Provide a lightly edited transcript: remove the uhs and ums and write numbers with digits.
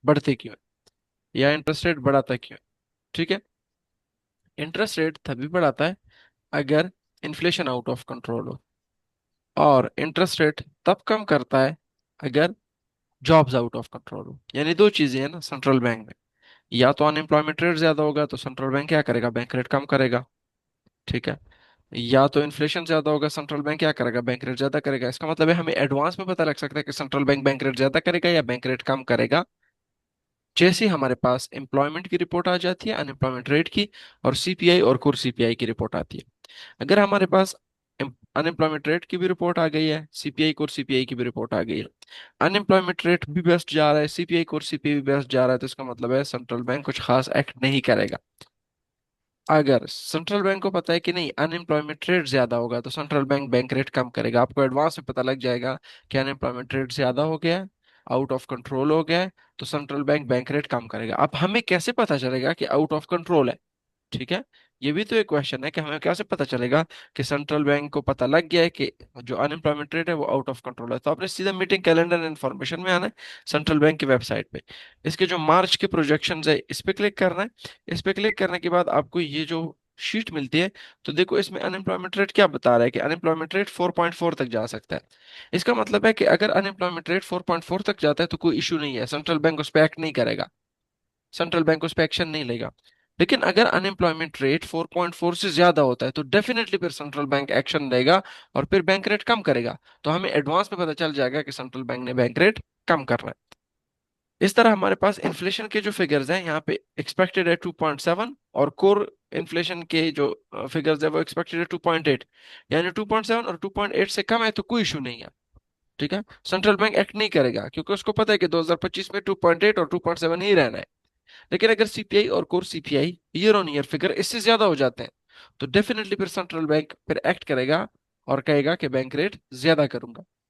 बढ़ते क्यों है या इंटरेस्ट रेट बढ़ाता क्यों है। ठीक है। इंटरेस्ट रेट तभी बढ़ाता है अगर इन्फ्लेशन आउट ऑफ कंट्रोल हो, और इंटरेस्ट रेट तब कम करता है अगर जॉब्स आउट ऑफ कंट्रोल हो। यानी दो चीजें हैं ना सेंट्रल बैंक में, या तो अनएम्प्लॉयमेंट रेट ज्यादा होगा तो सेंट्रल बैंक क्या करेगा, बैंक रेट कम करेगा। ठीक है। या तो इन्फ्लेशन ज्यादा होगा, सेंट्रल बैंक क्या करेगा, बैंक रेट ज्यादा करेगा। इसका मतलब है हमें एडवांस में पता लग सकता है कि सेंट्रल बैंक बैंक रेट ज्यादा करेगा या बैंक रेट कम करेगा, जैसे ही हमारे पास एम्प्लॉयमेंट की रिपोर्ट आ जाती है, अनएम्प्लॉयमेंट रेट की, और सीपीआई और कोर सीपीआई की रिपोर्ट आती है। अगर हमारे पास अनएम्प्लॉयमेंट रेट की भी रिपोर्ट आ गई है, सीपीआई कोर सीपीआई की भी रिपोर्ट आ गई है, अनएम्प्लॉयमेंट रेट भी बेस्ट जा रहा है, सीपीआई कोर सीपीआई भी बेस्ट जा रहा है, तो इसका मतलब है सेंट्रल बैंक कुछ खास एक्ट नहीं करेगा। अगर सेंट्रल बैंक को पता है कि नहीं अनएम्प्लॉयमेंट रेट ज्यादा होगा, तो सेंट्रल बैंक बैंक रेट कम करेगा। आपको एडवांस में पता लग जाएगा कि अनएम्प्लॉयमेंट रेट ज्यादा हो गया है, आउट ऑफ कंट्रोल हो गया है, तो सेंट्रल बैंक बैंक रेट कम करेगा। अब हमें कैसे पता चलेगा कि आउट ऑफ कंट्रोल है? ठीक है। ये भी तो एक क्वेश्चन है कि हमें कैसे पता चलेगा कि सेंट्रल बैंक को पता लग गया है कि जो अनएम्प्लॉयमेंट रेट है वो आउट ऑफ कंट्रोल है। तो आपने सीधा मीटिंग कैलेंडर इन्फॉर्मेशन में आना है, सेंट्रल बैंक की वेबसाइट पे, इसके जो मार्च के प्रोजेक्शंस है इस पे क्लिक करना है। इस पे क्लिक करने के बाद आपको ये जो शीट मिलती है, तो देखो इसमें अनएम्प्लॉयमेंट रेट क्या बता रहा है कि अनएम्प्लॉयमेंट रेट 4.4 तक जा सकता है। इसका मतलब है कि अगर अनएम्प्लॉयमेंट रेट 4.4 तक जाता है तो कोई इशू नहीं है, सेंट्रल बैंक उस पर एक्ट नहीं करेगा, सेंट्रल बैंक उस पर एक्शन नहीं लेगा। लेकिन अगर अनएम्प्लॉयमेंट रेट 4.4 से ज्यादा होता है तो डेफिनेटली फिर सेंट्रल बैंक एक्शन लेगा और फिर बैंक रेट कम करेगा। तो हमें एडवांस में पता चल जाएगा कि सेंट्रल बैंक ने बैंक रेट कम करना है। इस तरह हमारे पास इन्फ्लेशन के जो फिगर्स हैं यहाँ पे एक्सपेक्टेड है 2.7, और कोर इन्फ्लेशन के जो फिगर्स है वो एक्सपेक्टेड है 2.8। यानी 2.7 और 2.8 से कम है तो कोई इशू नहीं है। ठीक है। सेंट्रल बैंक एक्ट नहीं करेगा क्योंकि उसको पता है कि 2025 में 2.8 और 2.7 ही रहना है। लेकिन अगर सीपीआई और core CPI year on year figure इससे ज्यादा हो जाते हैं, तो डेफिनेटली फिर सेंट्रल बैंक फिर एक्ट करेगा और कहेगा कि बैंक रेट ज्यादा करूंगा।